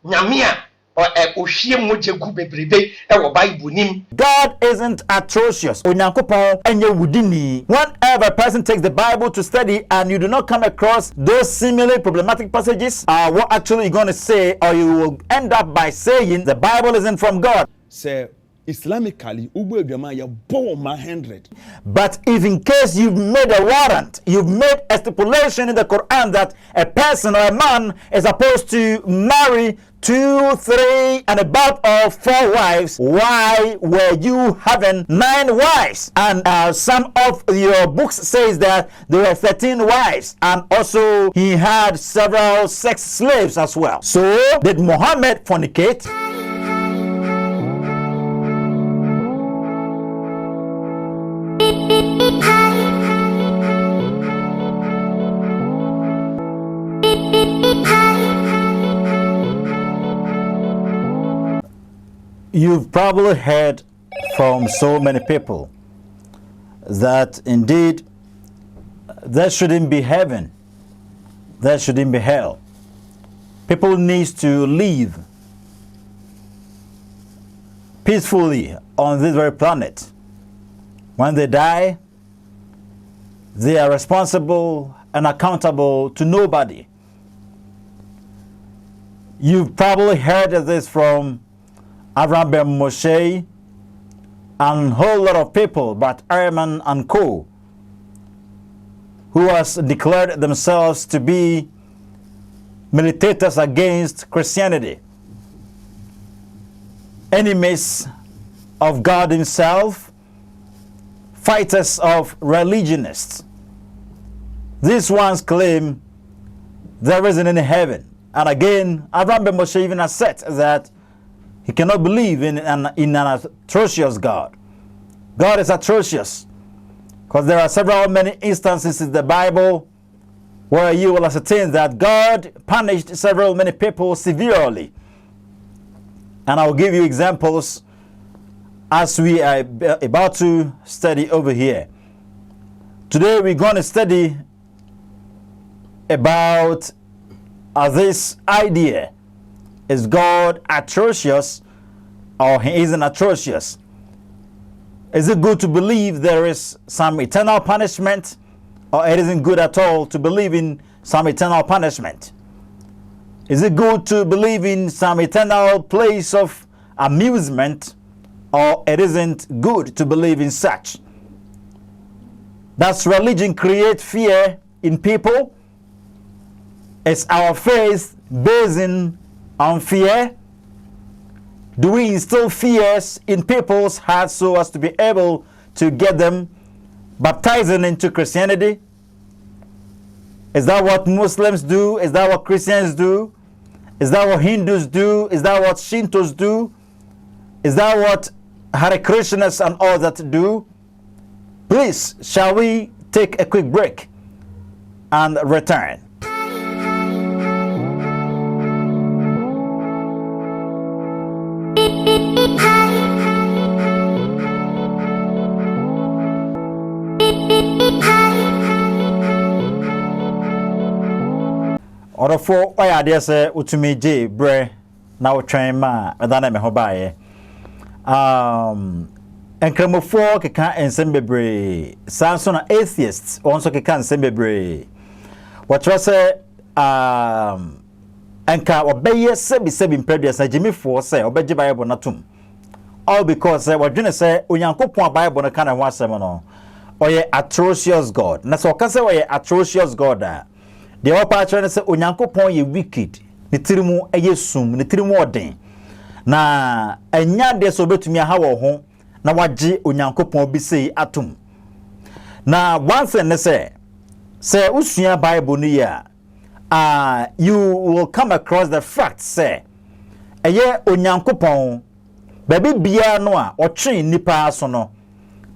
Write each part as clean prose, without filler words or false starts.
nyame or ohie moje gu bebrebe e wo Bible nim. God isn't atrocious. Onyankopon enye wudini. Whenever a person takes the Bible to study and you do not come across those seemingly problematic passages, what actually you're going to say, or you will end up by saying the Bible isn't from God. Say Islamically, you born 100. But if in case you've made a warrant, you've made a stipulation in the Quran that a person or a man is supposed to marry 2, 3, and above or 4 wives, why were you having 9 wives? And some of your books says that there were 13 wives, and also he had several sex slaves as well. So did Muhammad fornicate? You've probably heard from so many people that indeed there shouldn't be heaven, there shouldn't be hell. People need to live peacefully on this very planet. When they die, they are responsible and accountable to nobody. You've probably heard of this from Avraham ben Moshe and a whole lot of people, but Ayman and co, who has declared themselves to be militators against Christianity, enemies of God himself, fighters of religionists. These ones claim there isn't any heaven. And again, Avraham ben Moshe even has said that he cannot believe in an atrocious God. God is atrocious because there are many instances in the Bible where you will ascertain that God punished many people severely. And I'll give you examples as we are about to study over here. Today we're going to study about this idea. Is God atrocious or he isn't atrocious? Is it good to believe there is some eternal punishment, or it isn't good at all to believe in some eternal punishment? Is it good to believe in some eternal place of amusement, or it isn't good to believe in such? Does religion create fear in people? Is our faith based on fear? Do we instill fears in people's hearts so as to be able to get them baptizing into Christianity? Is that what Muslims do? Is that what Christians do? Is that what Hindus do? Is that what Shintos do? Is that what Hare Krishnas and all that do? Please, shall we take a quick break and return? Order for why I dare say utumi J bre na train ma adana me ho baaye. Enkramofo keka ensem bebre Samson atheists also keka ensem bebre. What was say enka obeye sebi mpredua sa jimifo say obeje Bible na tum. All because we dwene say onyankopon Bible na kana ho asem no. Oye atrocious God. Na so ka say oye atrocious God a the upper trying to say onyankopon ye wicked. Ni tirimu eyesum, ni tirimu oden. Na enya de so betumi aha wo ho na wagye onyankopon bi sei atum. Na once and say usua Bible ni ya you will come across the fact say eye onyankopon baby bia no a otwe nipa so no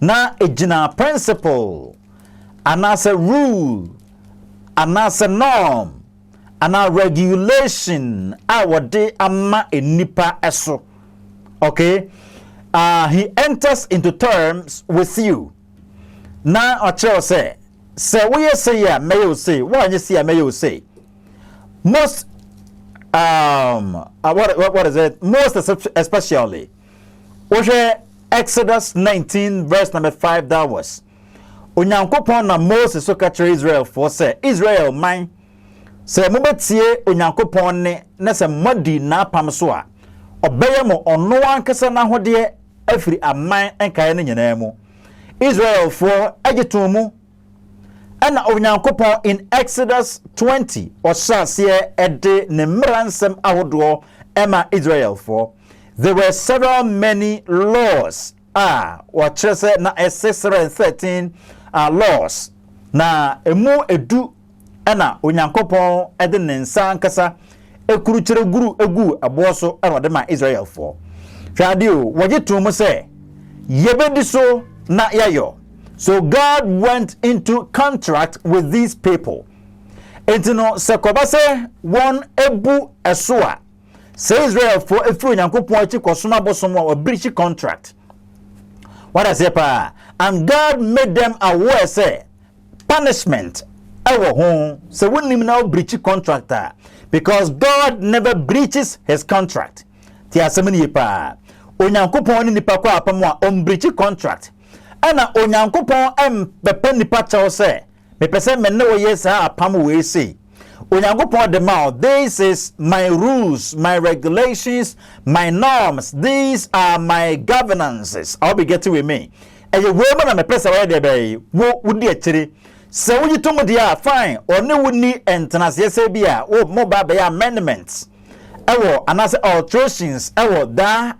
na ejina principle anase rule anase norm ana regulation awode ama enipa eso. Okay, he enters into terms with you. Na ocho say we say ya may you say what you say may you say. Most what is it? Most especially, Exodus 19 verse number 5 that was. Onyankopon na Moses so catch Israel for say Israel man say mobetie Onyankopon ne na se modi na pam so a obeye mo ono ankasa na hode afiri aman enkae ne nyina mu Israel for ageto mu ana Onyankopon in Exodus 20 osase ede ne mransem ahodo ema Israel for there were several many laws what say na 613 laws na emu edu ana Onyankopon ede ne nsa ankasa ekuruchere guru egu aboso erode ma Israel for hwadio wogeto mu say yebedi so na yayo. So God went into contract with these people. Entino sekobase won ebu esua. Say Israel for efru Onyankopon achi kosoma bosomo or breach contract. What I say pa? And God made them aware say punishment ewo ho so wonim now breach contractor because God never breaches his contract. Ti asemni pa. Onyankopon ni nipa kwa apamo a on breach contract. Ana Onyankopon pepe nipa chawo say me pese me ne wo yesa apam we say Onyankopon the mouth this is my rules, my regulations, my norms, these are my governances. I'll be getting with me and you woman na me pese we dey be wo wudi akire se wo yito mo dia fine oni wuni entrance yesa bia wo mo ba be amendments ewo anase alterations ewo da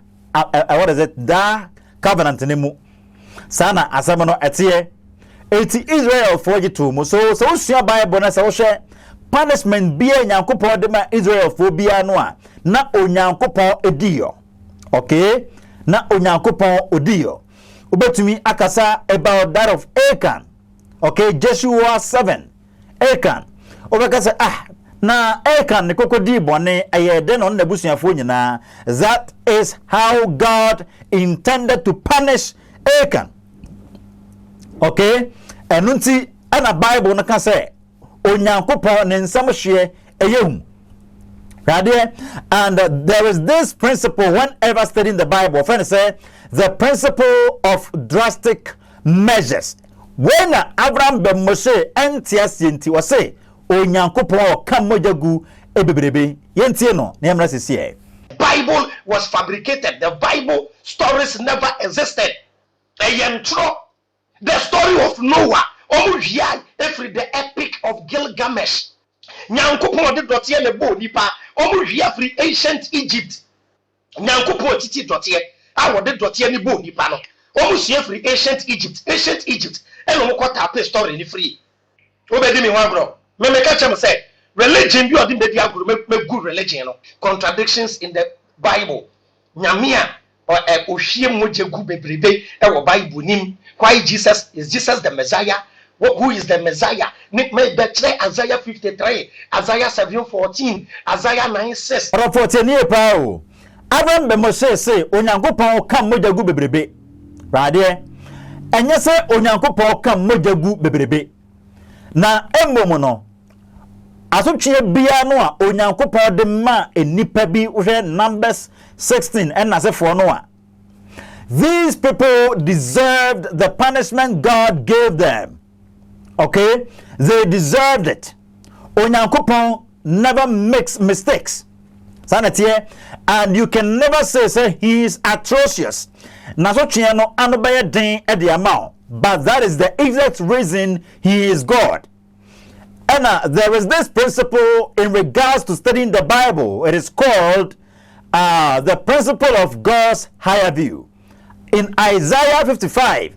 what is it da covenant ne mu sana asamono etie eti Israel for gitu mu so usua Bible na se wo hwe punishment bia Nyankopon de ma Israel for bia no a na Onyankopon ediyo okay na Onyankopon odiyo ubetumi akasa about that of Achan okay Joshua 7 Achan obekasa na Achan ne kokodi bone ayede no na busuafo nyina that is how God intended to punish Achan. Okay, enunti ana Bible na kan say Onyankopon ne nsam hwe eyehum. And there is this principle whenever studying the Bible. Friend say the principle of drastic measures. When Abraham be Moshe entiasinti was say Onyankopon kam mojagu ebebrebe yentie no na emra sisi Bible was fabricated. The Bible stories never existed. The story of Noah, every the epic of Gilgamesh. Nyankopon de dotie ne bo nipa, free ancient Egypt. Nyankopon titi dotie, de dotie ne bo nipa no. Free ancient Egypt, and tape story ni free. Obedi me wan bro. Me catch am say religion bi odi be dia guru me good religion no. Contradictions in the Bible. Nyamia or ohie moje gu bebrebe wo Bible nim. Why Jesus? Is Jesus the Messiah? Who is the Messiah? Isaiah 53, Isaiah 7:14, Isaiah 9:6. Ora 14 pa o. Abraham be Moshe say Onyankopon kam moja gu bebrebe. Rade. Enye say Onyankopon kam moja gu bebrebe. Na emom no asotwe bia no a Onyankopon de ma enipa bi wo Numbers 16 and asefo no a these people deserved the punishment God gave them. Okay? They deserved it. Onyankopon never makes mistakes. And you can never say he is atrocious. But that is the exact reason he is God. And there is this principle in regards to studying the Bible. It is called the principle of God's higher view. In Isaiah 55,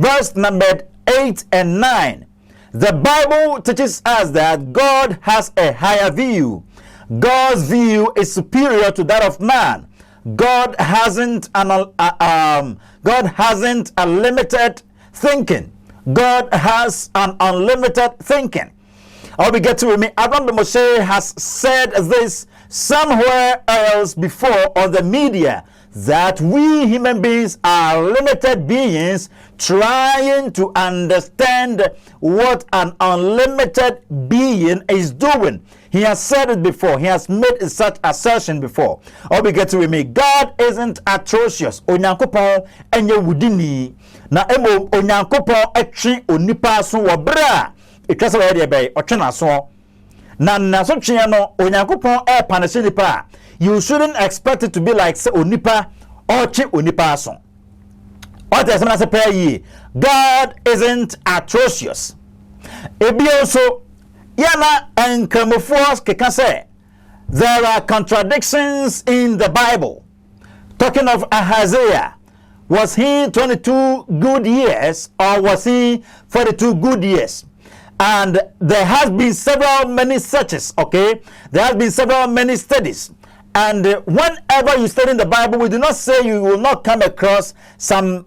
verse number 8 and 9, the Bible teaches us that God has a higher view. God's view is superior to that of man. God hasn't a limited thinking. God has an unlimited thinking. I'll be getting with me. Abraham Moshe has said this somewhere else before on the media, that we human beings are limited beings trying to understand what an unlimited being is doing. He has said it before. He has made such assertion before. Or we get to with me. God isn't atrocious. Onyankopon enye wudini. Na emo onyankopon etwe onipa so wo bra. Etwase we dey be otwe na so. Na so twe no onyankopon e panese nipa. You shouldn't expect it to be like say onipa or twe onipa so. What is say prayer ye? God isn't atrocious. Ebi also yana enkramofoɔ keka say there are contradictions in the Bible. Talking of Ahaziah, was he 22 good years or was he 42 good years? And there has been many searches, okay? There has been many studies. And whenever you study in the Bible, we do not say you will not come across some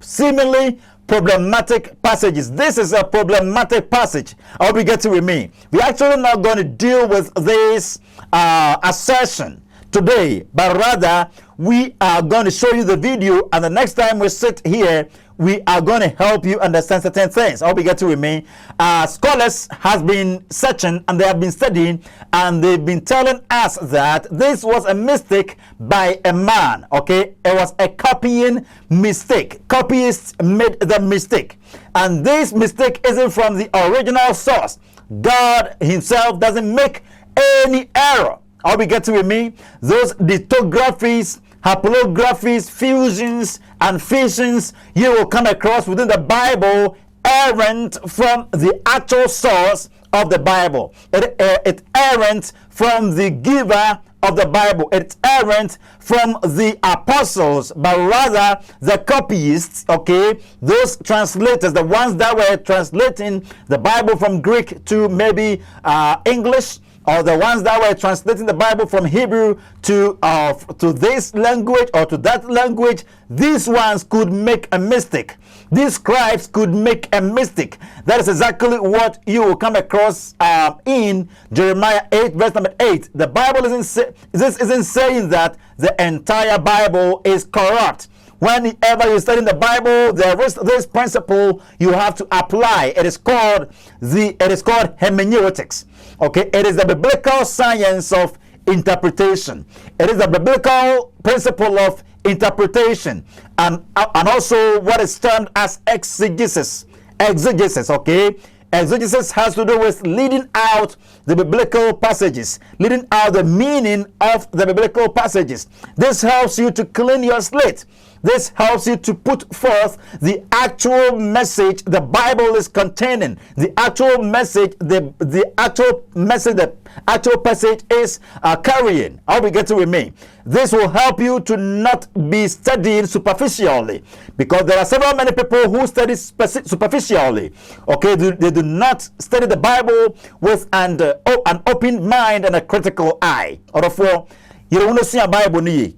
seemingly problematic passages. This is a problematic passage. I'll be getting with me. We're actually not going to deal with this assertion today, but rather we are going to show you the video, and the next time we sit here, we are going to help you understand certain things. I'll be getting with me. Scholars have been searching and they have been studying, and they've been telling us that this was a mistake by a man. Okay, it was a copying mistake. Copyists made the mistake, and this mistake isn't from the original source. God Himself doesn't make any error. I'll be getting with me. Those lithographies, haplographies, fusions, and fissions you will come across within the Bible errant from the actual source of the Bible. It errant from the giver of the Bible. It's errant from the apostles, but rather the copyists, okay, those translators, the ones that were translating the Bible from Greek to maybe English, or the ones that were translating the Bible from Hebrew to this language or to that language. These ones could make a mistake. These scribes could make a mistake. That is exactly what you will come across in Jeremiah 8 verse number 8. The Bible isn't saying that the entire Bible is corrupt. Whenever you study the Bible, there is this principle you have to apply. It is called hermeneutics. Okay, it is the biblical science of interpretation. It is the biblical principle of interpretation, and also what is termed as exegesis. Okay, exegesis has to do with leading out the biblical passages, leading out the meaning of the biblical passages. This helps you to clean your slate. This helps you to put forth the actual message the Bible is containing. The actual message, the actual passage is carrying. I'll be getting with me. This will help you to not be studying superficially, because there are many people who study superficially. Okay, they do not study the Bible with an open mind and a critical eye. Or therefore, you don't want to see a Bible ni.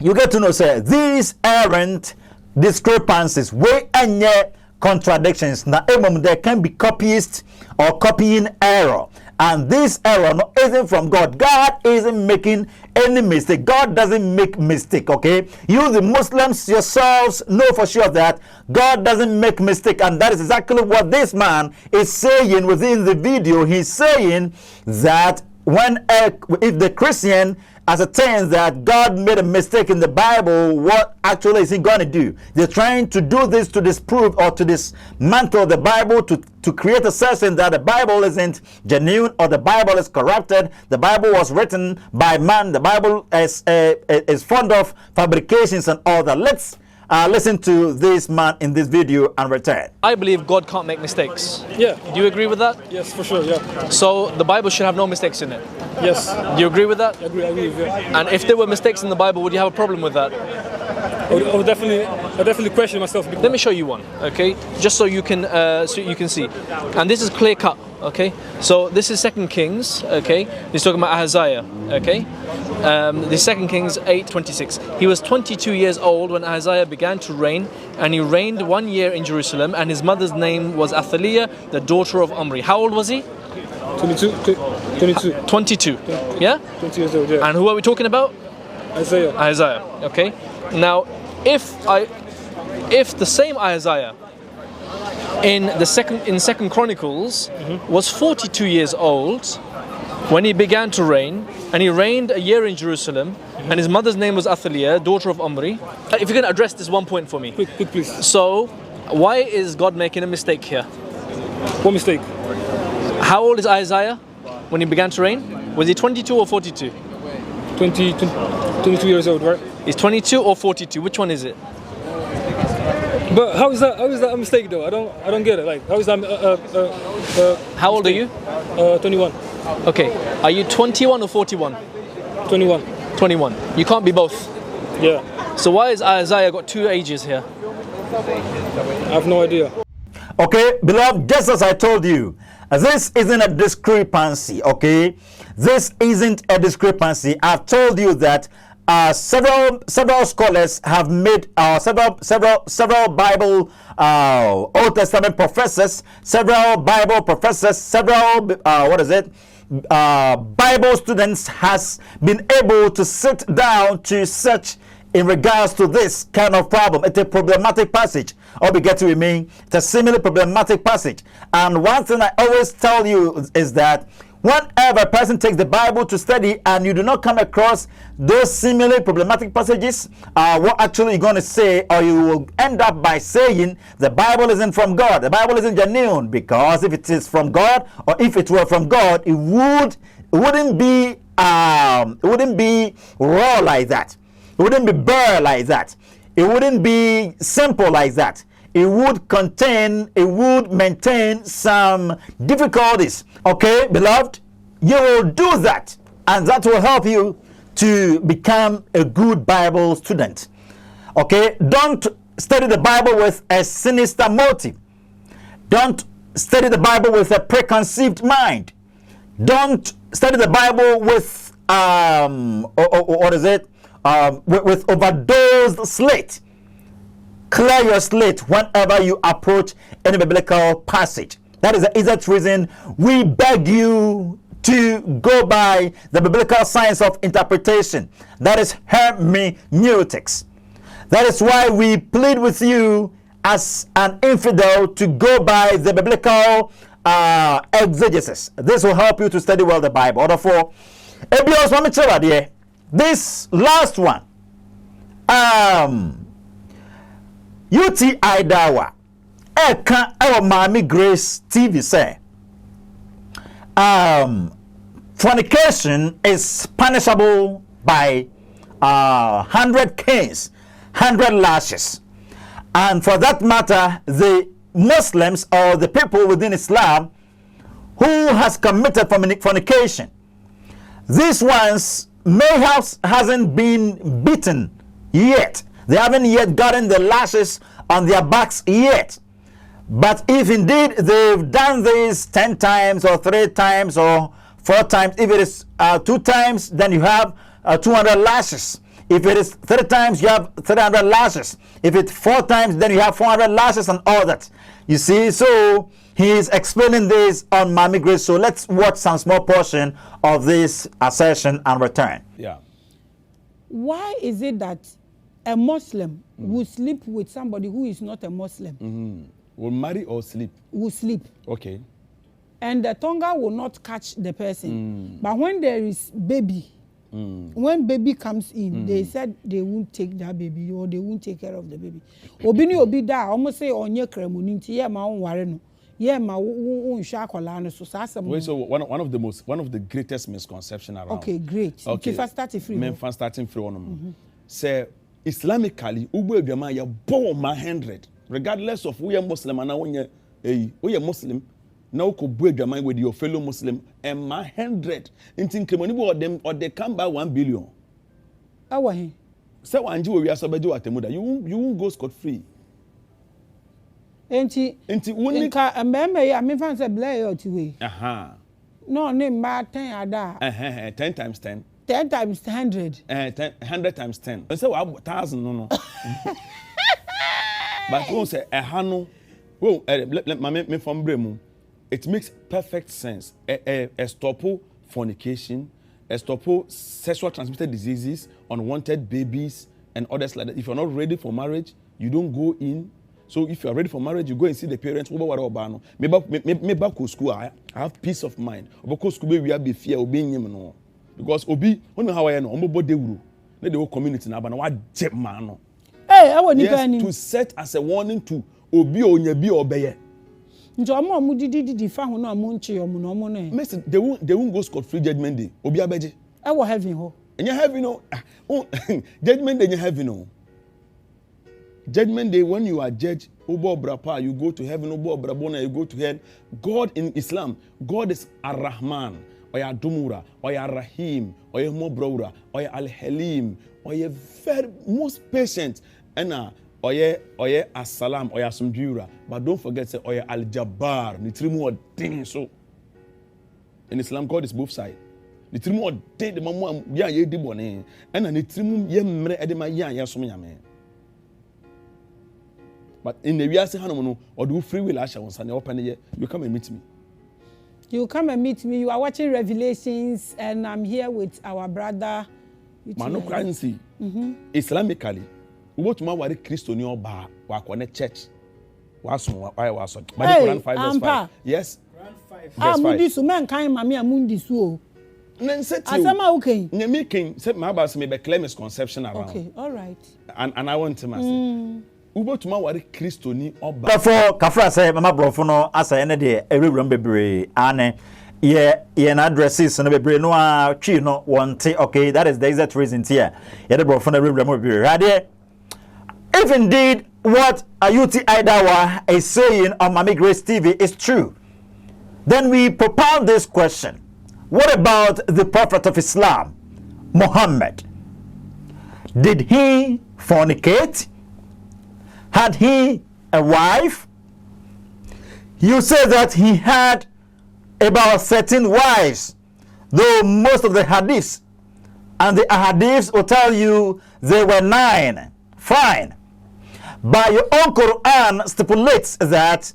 You get to know, say, these errant discrepancies, way and yet contradictions. Now, there can be copyists or copying error, and this error isn't from God. God isn't making any mistake. God doesn't make mistake. Okay, you the Muslims yourselves know for sure that God doesn't make mistake, and that is exactly what this man is saying within the video. He's saying that if the Christian ascertains that God made a mistake in the Bible, what actually is he going to do? They're trying to do this to disprove or to dismantle the Bible, to create a assertion that the Bible isn't genuine or the Bible is corrupted. The Bible was written by man. The Bible is fond of fabrications and all that. Let's listen to this man in this video and return. I believe God can't make mistakes. Yeah. Do you agree with that? Yes, for sure, yeah. So the Bible should have no mistakes in it. Yes. Do you agree with that? I agree with you. And if there were mistakes in the Bible, would you have a problem with that? I would definitely question myself. Let me show you one, okay? Just so you can see. And this is clear cut, okay? So this is 2 Kings, okay? He's talking about Ahaziah, okay? The 2 Kings 8:26. He was 22 years old when Ahaziah began to reign, and he reigned 1 year in Jerusalem, and his mother's name was Athaliah, the daughter of Omri. How old was he? 22. 22, yeah? 20 years old, yeah. And who are we talking about? Isaiah, okay? Now, if the same Isaiah in Second Chronicles was 42 years old, when he began to reign, and he reigned a year in Jerusalem, and his mother's name was Athaliah, daughter of Omri. If you can address this one point for me. Quick, please. So, why is God making a mistake here? What mistake? How old is Isaiah when he began to reign? Was he 22 or 42? 22 years old, right? He's 22 or 42. Which one is it? But how is that a mistake though? I don't get it. Like, how is that How old are you? 21. Okay. Are you 21 or 41? 21. 21. You can't be both. Yeah. So why has Isaiah got 2 ages here? I have no idea. Okay, beloved, just as I told you, this isn't a discrepancy, okay? This isn't a discrepancy. I've told you that several scholars have made several Bible Old Testament professors, several Bible professors, several Bible students has been able to sit down to search in regards to this kind of problem. It's a problematic passage. All we get to remain, it's a similar problematic passage. And one thing I always tell you is that whenever a person takes the Bible to study and you do not come across those similar problematic passages, what actually you're going to say, or you will end up by saying the Bible isn't from God, the Bible isn't genuine, because if it is from God, or if it were from God, it wouldn't be raw like that. It wouldn't be bare like that. It wouldn't be simple like that. It would maintain some difficulties. Okay, beloved, you will do that, and that will help you to become a good Bible student. Okay, don't study the Bible with a sinister motive. Don't study the Bible with a preconceived mind. Don't study the Bible with with overdosed slate. Clear your slate whenever you approach any biblical passage. That is the exact reason we beg you to go by the biblical science of interpretation. That is hermeneutics. That is why we plead with you as an infidel to go by the biblical exegesis. This will help you to study well the Bible. Therefore, this last one, UTI Dawa, Eka our Mami Grace TV say, fornication is punishable by 100 canes, 100 lashes. And for that matter, the Muslims or the people within Islam who has committed fornication, these ones hasn't been beaten yet. They haven't yet gotten the lashes on their backs yet. But if indeed they've done this 10 times or 3 times or 4 times, if it is 2 times, then you have 200 lashes. If it is 3 times, you have 300 lashes. If it's 4 times, then you have 400 lashes and all that. You see, so he is explaining this on Mami Grace. So let's watch some small portion of this assertion and return. Yeah. Why is it that a Muslim will sleep with somebody who is not a Muslim? Will marry or sleep? Will sleep. Okay. And the tonga will not catch the person. But when there is baby, when baby comes in, they said they won't take that baby or they won't take care of the baby. Obini obi da almost say onye kremuninti ye ma onware no. Ye ma unsha akwala no so sasa. Wait, so one of the greatest misconception around. Okay, great. Okay. First starting free. Men fan starting free one. Say Islamically, ubu edwama ya bo ma 100 regardless of we are Muslim and we are Muslim. Now ko bu edwama with your fellow Muslim and ma 100 intin kremoni bo them or they come by 1 billion. Awa he. Say wanji we asobejo atemuda. You won't go scot free. Enti woni ka mbembe ya me fan say blay out we. No name ma 10 ada. 10 times 10. 10 times 100. 100 times 10. I say 1,000 no. But who say a hano? Well, let me from Bremu. It makes perfect sense. A stop fornication, a stop sexual transmitted diseases, unwanted babies, and others like that. If you're not ready for marriage, you don't go in. So if you are ready for marriage, you go and see the parents. Me back to school. I have peace of mind. Because school we have be fear obeying him no. Because obi, only how I know. Omo de wuru. Let the whole community na ba na wa jet man no. Hey, I want you to set as a warning to obi onye bi obeye. Njo omo didi fa ho na omo nche omo no omo no. Miss they won't go scot free judgment day. Obi abeje. E wo heaven ho. Enye heaven no. Judgment day enye heaven no. Judgment day, when you are judged, Ubo Brapa, you go to heaven, Ubo Brabona, you go to hell. God in Islam, God is Ar-Rahman, or ya Dumura, or ya Rahim, or ya Mobraura, or ya Al-Halim, or ya very most patient, and or ya As-Salam, or ya Sumbura. But don't forget, or ya Al-Jabbar, the three more things. So in Islam, God is both sides. The three more things, the mama, ya ye dibone, and the three more ye mre edema ya sumyame. But in the real Hanomono or do free will Asha on Sunday open here, you come and meet me. You come and meet me. You are watching Revelations, and I'm here with our brother. Mano currency. Islamically, what tomorrow wari Christo ni oba wakone church. Waso why waso. But Quran 5 verse 5. Yes. Quran 5. Ah, mundi so man kan mami amundi so. Nen set you. Asama okay. Nyame king say my boss me be claim misconception around. Okay, all right. And I want to say. Ubo tuma wari Kristo ni oba. Therefore, kafra say mama brofo no asa ene de ewuram bebre ane ye na addresses no bebre no a twi no wonte. Okay, that is the exact reason here. Ye de brofo no ewuram bebre. Rade, if indeed what Ayuti Aidawa is saying on Mami Grace TV is true, then we propound this question. What about the Prophet of Islam, Muhammad? Did he fornicate? Had he a wife? You say that he had about 13 wives, though most of the hadiths and the ahadiths will tell you they were 9. Fine. But your own Quran stipulates that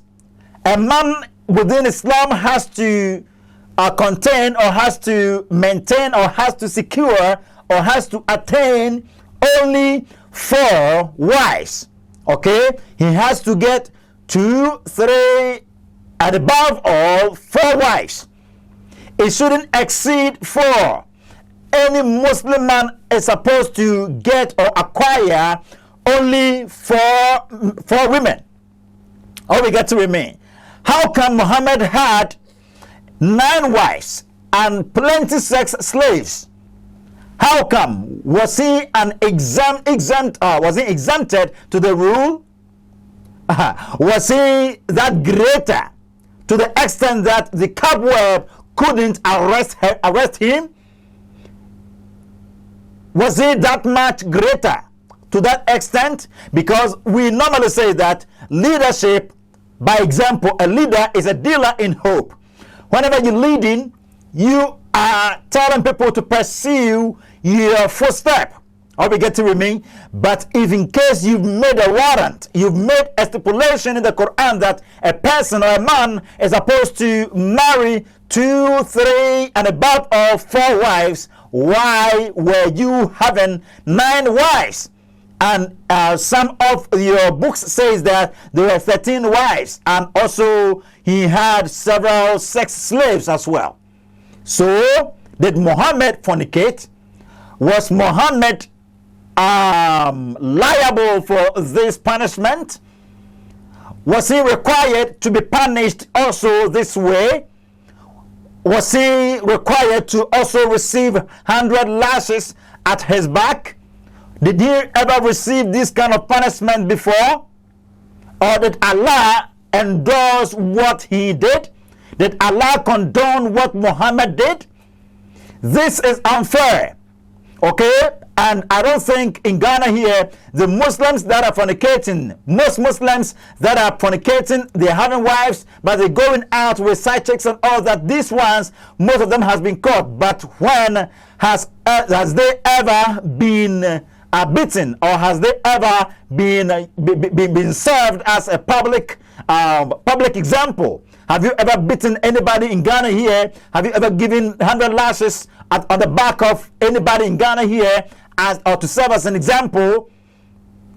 a man within Islam has to contain or has to maintain or has to secure or has to attain only 4 wives. Okay, he has to get 2, 3, and above all 4 wives. It shouldn't exceed 4. Any Muslim man is supposed to get or acquire only 4 women. Or we get to remain. How come Muhammad had 9 wives and plenty sex slaves? How come? Was he was he exempted to the rule? Was he that greater to the extent that the cobweb couldn't arrest him? Was he that much greater to that extent? Because we normally say that leadership, by example, a leader is a dealer in hope. Whenever you're leading, you are telling people to pursue your footstep, or we get to remain. But if in case you've made a warrant, you've made a stipulation in the Quran that a person or a man is supposed to marry 2, 3, and above all 4 wives, why were you having 9 wives? And some of your books says that there were 13 wives, and also he had several sex slaves as well. So, did Muhammad fornicate? Was Muhammad liable for this punishment? Was he required to be punished also this way? Was he required to also receive 100 lashes at his back? Did he ever receive this kind of punishment before? Or did Allah endorse what he did? Did Allah condone what Muhammad did? This is unfair. Okay? And I don't think in Ghana here, the Muslims that are fornicating, most Muslims that are fornicating, they're having wives, but they're going out with side chicks and all that. These ones, most of them has been caught. But when has they ever been beaten, or has they ever been served as a public example? Have you ever beaten anybody in Ghana here? Have you ever given 100 lashes on the back of anybody in Ghana here, or to serve as an example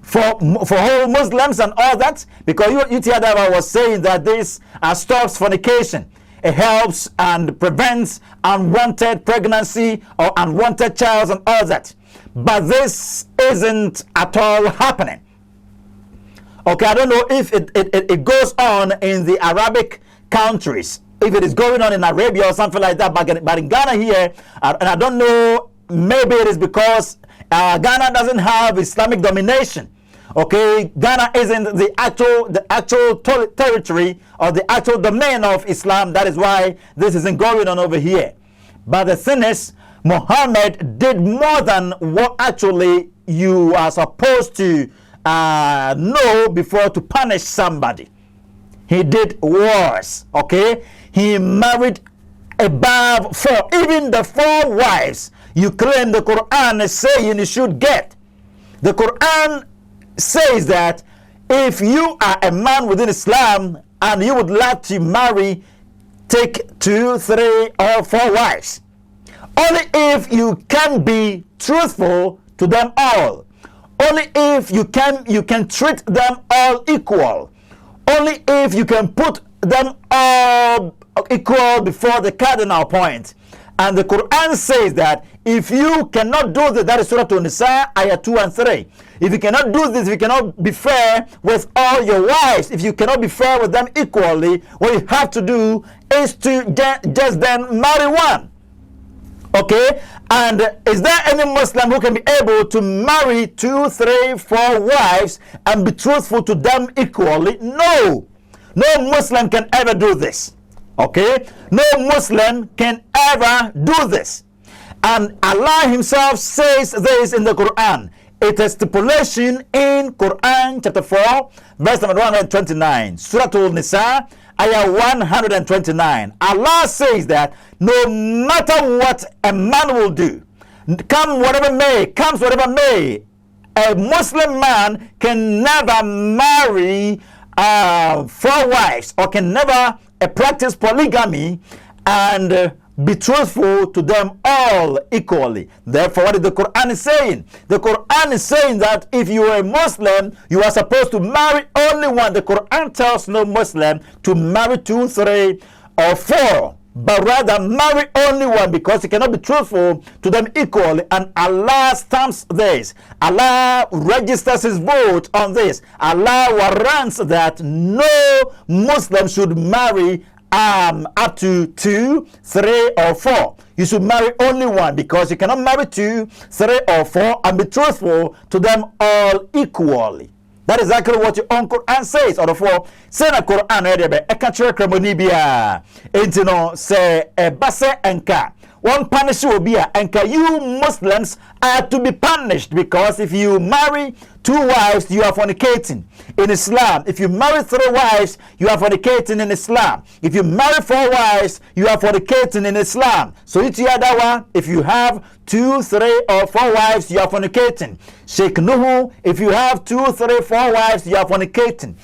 for whole Muslims and all that, because UTI was saying that this stops fornication. It helps and prevents unwanted pregnancy or unwanted child and all that. But this isn't at all happening. Okay, I don't know if it goes on in the Arabic countries, if it is going on in Arabia or something like that, but in Ghana here, and I don't know, maybe it is because Ghana doesn't have Islamic domination. Okay, Ghana isn't the actual territory or the actual domain of Islam. That is why this isn't going on over here. But the thing is, Muhammad did more than what actually you are supposed to know before to punish somebody. He did worse. Okay, he married above 4, even the 4 wives you claim the Quran is saying you should get. The Quran says that if you are a man within Islam and you would like to marry, take 2, 3, or 4 wives. Only if you can be truthful to them all. Only if you can treat them all equal. Only if you can put them all equal before the cardinal point. And the Quran says that if you cannot do this, that is Surah An-Nisa, ayah 2 and 3. If you cannot do this, if you cannot be fair with all your wives, if you cannot be fair with them equally, what you have to do is to just then marry one. Okay? And is there any Muslim who can be able to marry 2, 3, 4 wives and be truthful to them equally? No. No Muslim can ever do this. Okay? No Muslim can ever do this. And Allah himself says this in the Quran. It is stipulation in Quran chapter 4 verse number 129. Surah An-Nisa ayah 129. Allah says that no matter what a man will do, comes whatever may, a Muslim man can never marry 4 wives or can never practice polygamy and be truthful to them all equally. Therefore, what is the Quran is saying? The Quran is saying that if you are a Muslim, you are supposed to marry only one. The Quran tells no Muslim to marry 2, 3, or 4, but rather marry only one, because he cannot be truthful to them equally. And Allah stamps this. Allah registers his vote on this. Allah warrants that no Muslim should marry up to 2, 3, or 4. You should marry only one, because you cannot marry 2, 3, or 4 and be truthful to them all equally. That is exactly what your own Quran says. Or the 4, say na Quran e catch kremoni bia entino say e base enka one punish will be enka. You Muslims are to be punished, because if you marry 2 wives, you are fornicating in Islam. If you marry 3 wives, you are fornicating in Islam. If you marry 4 wives, you are fornicating in Islam. So it's the other one. If you have 2, 3, or 4 wives, you are fornicating. Sheikh Nuhu, if you have 2, 3, 4 wives, you are fornicating.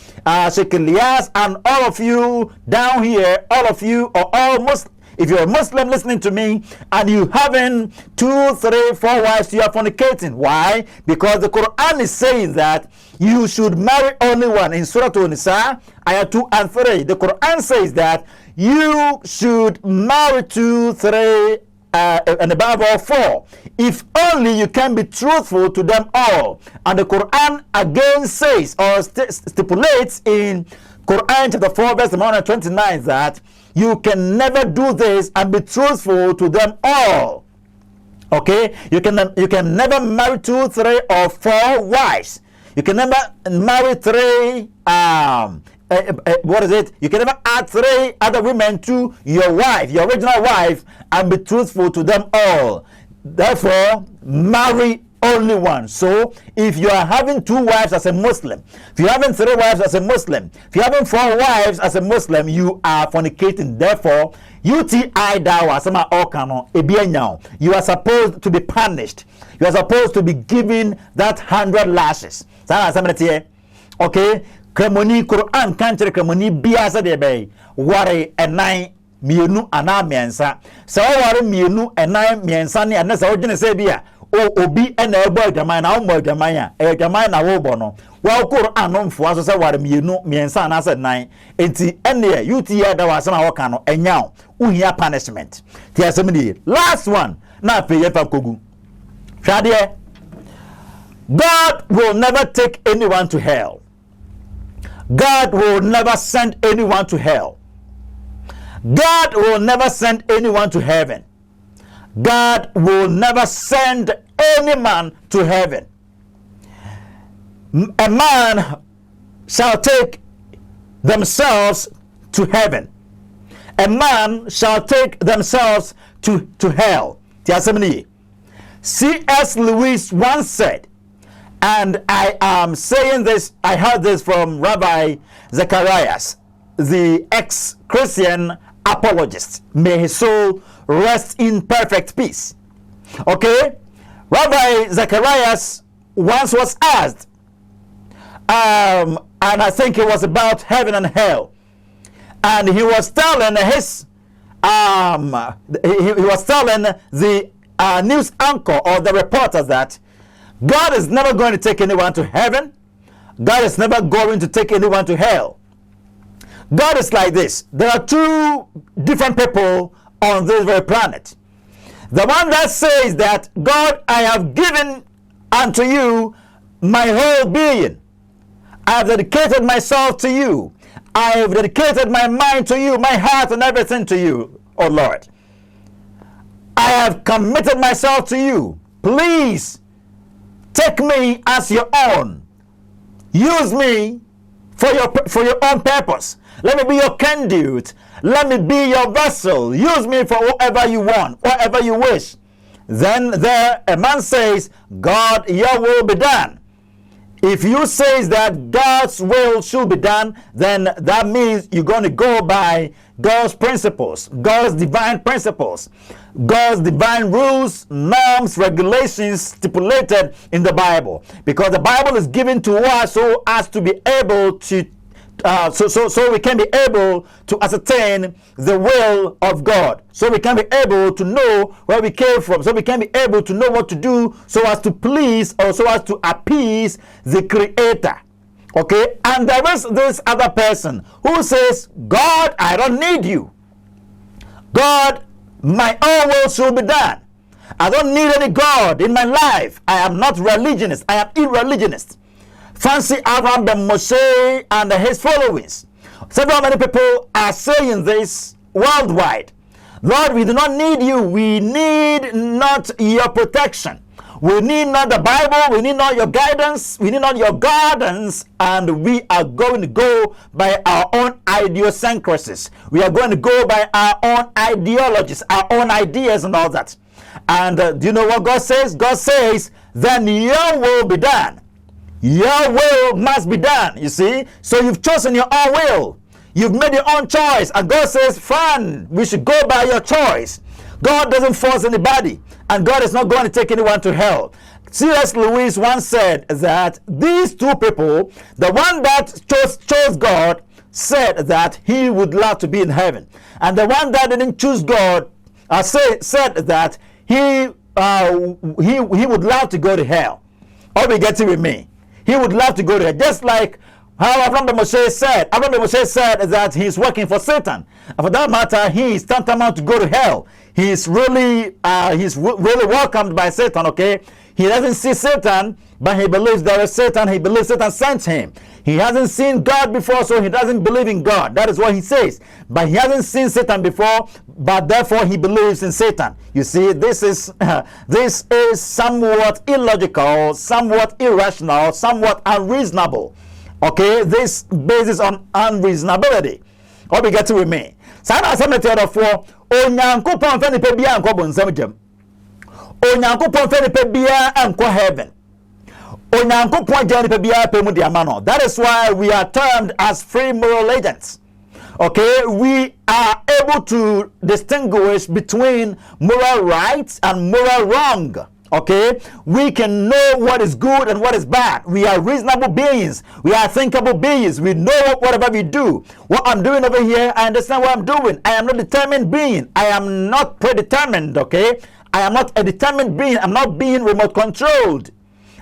Sheikh Elias and all of you down here, all of you or all Muslims. If you're a Muslim listening to me and you having 2, 3, 4 wives, you are fornicating. Why? Because the Quran is saying that you should marry only one. In Surah An-Nisa, ayah 2 and 3, the Quran says that you should marry 2, 3, and above all 4. If only you can be truthful to them all. And the Quran again says or stipulates in Quran chapter 4 verse 129 that you can never do this and be truthful to them all. Okay? You can never marry 2, 3, or 4 wives. You can never marry 3 you can never add 3 other women to your wife, your original wife, and be truthful to them all. Therefore, marry only one. So if you are having 2 wives as a Muslim, if you're having 3 wives as a Muslim, if you're having 4 wives as a Muslim, you are fornicating. Therefore, UTI dawa sama okano ebienya. You are supposed to be punished. You are supposed to be given that 100 lashes. Okay? Kremoni Quran kantre kremoni biasa de bay. Ware enai mienu ana miensa. Sa ware mienu enai miensa ni anasa ojene se bia. obi ena ebo adwaman na wo adwaman a adwaman na wo bo no wa ko anomfo aso se ware miensa na se nan enti ene yuti ya da wase na wo ka no enya uhia punishment ti asem ni last one na pe ye fa kogu hwade God will never take anyone to hell. God will never send anyone to hell. God will never send anyone to heaven. God will never send any man to heaven. A man shall take themselves to heaven. A man shall take themselves to hell. C.S. Lewis once said, and I am saying this, I heard this from Rabbi Zacharias, the ex-Christian apologist. May his soul rest in perfect peace. Okay? Rabbi Zacharias once was asked, and I think it was about heaven and hell. And he was telling his, he was telling the news anchor or the reporters that God is never going to take anyone to heaven. God is never going to take anyone to hell. God is like this. There are two different people on this very planet. The one that says that, God, I have given unto you my whole being. I have dedicated myself to you. I have dedicated my mind to you, my heart and everything to you, oh Lord. I have committed myself to you. Please take me as your own. Use me for your own purpose. Let me be your conduit. Let me be your vessel. Use me for whatever you want, whatever you wish. Then there a man says, God, your will be done. If you say that God's will should be done, then that means you're going to go by God's principles, God's divine principles, God's divine rules, norms, regulations stipulated in the Bible. Because the Bible is given to us so as to be able to so we can be able to ascertain the will of God. So we can be able to know where we came from. So we can be able to know what to do so as to please or so as to appease the Creator. Okay? And there is this other person who says, God, I don't need you. God, my own will should be done. I don't need any God in my life. I am not religionist. I am irreligionist. Fancy Abraham ben Moshe and his followings. Several many people are saying this worldwide. Lord, we do not need you. We need not your protection. We need not the Bible. We need not your guidance. We need not your guidance. And we are going to go by our own idiosyncrasies. We are going to go by our own ideologies, our own ideas and all that. And do you know what God says? God says, then your will be done. Your will must be done, you see. So you've chosen your own will. You've made your own choice. And God says, fine, we should go by your choice. God doesn't force anybody. And God is not going to take anyone to hell. C.S. Lewis once said that these two people, the one that chose God, said that he would love to be in heaven. And the one that didn't choose God said that he would love to go to hell. Are we getting with me? He would love to go there, just like how Abraham ben Moshe said. Abraham ben Moshe said that he's working for Satan. And for that matter, he is tantamount to go to hell. He's really welcomed by Satan. Okay, he doesn't see Satan, but he believes there is Satan. He believes Satan sent him. He hasn't seen God before, so he doesn't believe in God. That is what he says. But he hasn't seen Satan before, but therefore he believes in Satan. You see, this is somewhat illogical, somewhat irrational, somewhat unreasonable. Okay, this basis on unreasonability. What we get to with me? Sana cemetery for onyankopon fe nipa bia anko bonsam jam. Onyankopon fe nipa bia anko heaven. That is why we are termed as free moral agents. Okay, we are able to distinguish between moral right and moral wrong. Okay, we can know what is good and what is bad. We are reasonable beings. We are thinkable beings. We know whatever we do. What I'm doing over here, I understand what I'm doing. I am not a determined being. I am not predetermined. Okay, I am not a determined being. I'm not being remote controlled.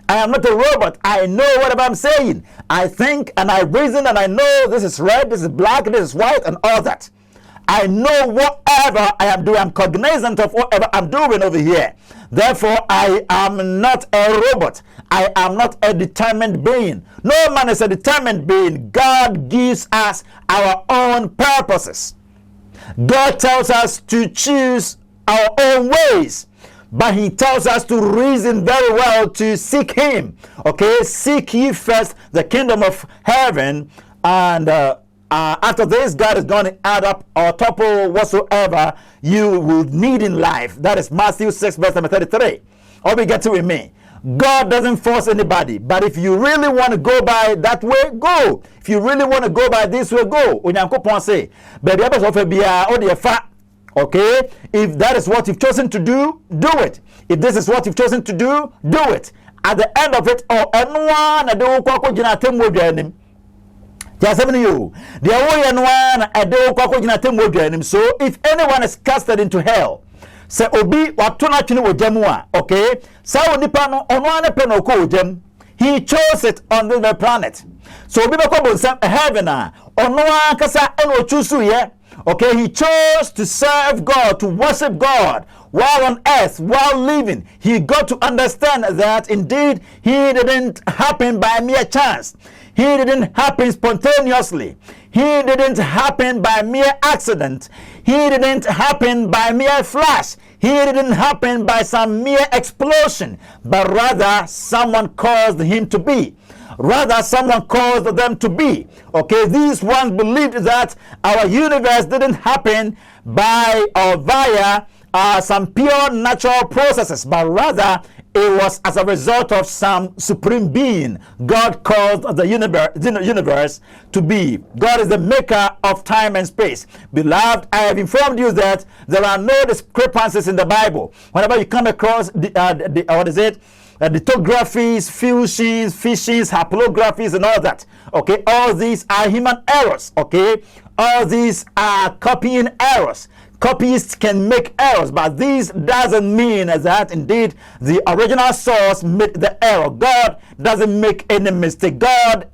I am not a robot. I know whatever I'm saying. I think and I reason and I know this is red, this is black, this is white, and all that. I know whatever I am doing. I'm cognizant of whatever I'm doing over here. Therefore, I am not a robot. I am not a determined being. No man is a determined being. God gives us our own purposes. God tells us to choose our own ways, but he tells us to reason very well to seek him. Okay, seek ye first the kingdom of heaven, and after this, God is going to add up or topple whatsoever you will need in life. That is Matthew 6 verse number 33. All we get to with me. God doesn't force anybody, but if you really want to go by that way, go. If you really want to go by this way, go. Onyankopon say, baby, okay, if that is what you've chosen to do it. If this is what you've chosen to do it. At the end of it, anyone I do kwako jina temu odwanim. So if anyone is casted into hell, say obi watuna chini wojamua, okay? Sa onipa no ono ane pe no ko wojam. He chose it on the planet. So obi beko bonsam heaven ono akasa eno choose ye. Okay, he chose to serve God, to worship God while on earth, while living. He got to understand that indeed he didn't happen by mere chance. He didn't happen spontaneously. He didn't happen by mere accident. He didn't happen by mere flash. He didn't happen by some mere explosion, but rather someone caused him to be. Rather, someone caused them to be. Okay, these ones believed that our universe didn't happen by or via some pure natural processes, but rather it was as a result of some supreme being. God caused the universe to be. God is the maker of time and space. Beloved, I have informed you that there are no discrepancies in the Bible. Whenever you come across lithographies, fusions, fishings, haplographies, and all that. Okay, all these are human errors. Okay, all these are copying errors. Copyists can make errors, but this doesn't mean that indeed the original source made the error. God doesn't make any mistake. God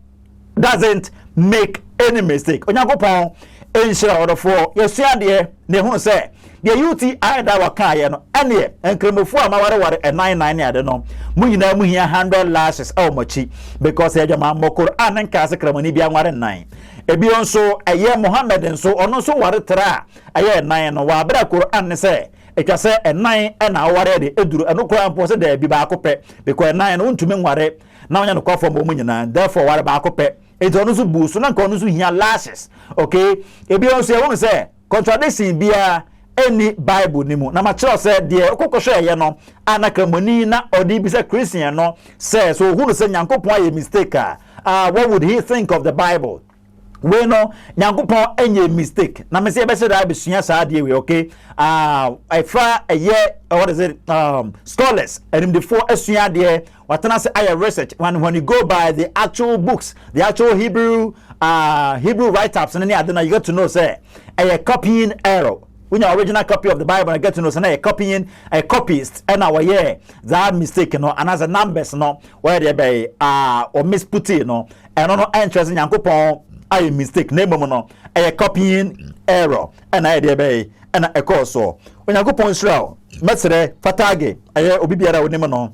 doesn't make any mistake. Onyankopon enhyira odofo yesuade ne hu se the UTI da wakaye no ene enkremofo amaware 99 ne ade no munyina muhia 100 lashes machi because ejama mokor anenka se kramani bia nware 9 ebi onso eye Muhammad nso ono so ware tra eye 9 no wa bra Quran ne se etwa se 9 na ware de eduru eno Quran po se da bi ba akopɛ because 9 no ntumi nware na onya no kwafo mo munyina therefore ware ba akopɛ ejo no so busu na nka no so hia lashes okay ebi onso e won se contradiction bia any Bible nimu na ma kire se de okokosho eye no anakramoni na odi bi se Christian no say so hu no se Nyankopon aye mistake what would he think of the Bible? We know Nyankopon enye mistake na me say be say da be sua sa de we okay I fa a year what is it scholars and the four asua de watana say I research when you go by the actual books, the actual Hebrew write-ups and any other, you get to know say a copying error. When your original copy of the Bible, I get to know say a copying a copyist and our that mistake and as a numbers where they be or misput and no interest in Yankopon I mistake name a copying error and I be and a course so when Yankopon Israel mesere fatage aye obi biara woni no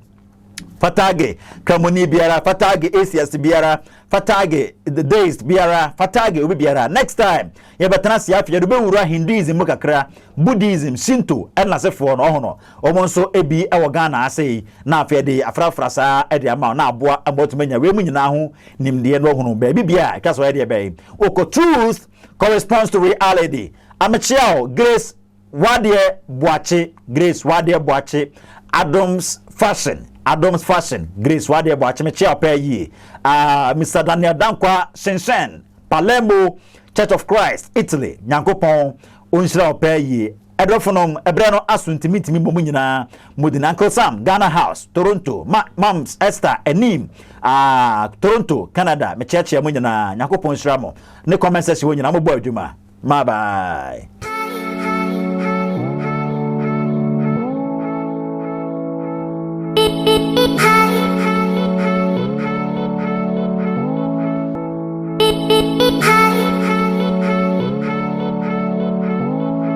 fatage kamoni biara fatage ACS biara fatage the days biara fatage obi biara next time ye betana sia afia do be wura Hinduism mu kakra Buddhism Shinto and na sefo no hono omo nso ebi e wo Ghana asei na afia de afrafra sa e de ama na aboa abotumanya we mu nyina ho nimde no hono ba bibia ka so e de be oko truth corresponds to reality amachiao Grace Wadie Boache Adams Fashion Grace Wadie Boache me chia pa yi Mr. Daniel Dankwa Shensen Palermo Church of Christ Italy Nyankopon onhyira pa yi edrofonom ebre no asuntimitimi bomu nyina modin Uncle Sam Ghana House Toronto Moms Esther Enim Toronto Canada me chia mo nyina Nyankopon hyira mo ne comment section nyina mo bo adwuma bye bye.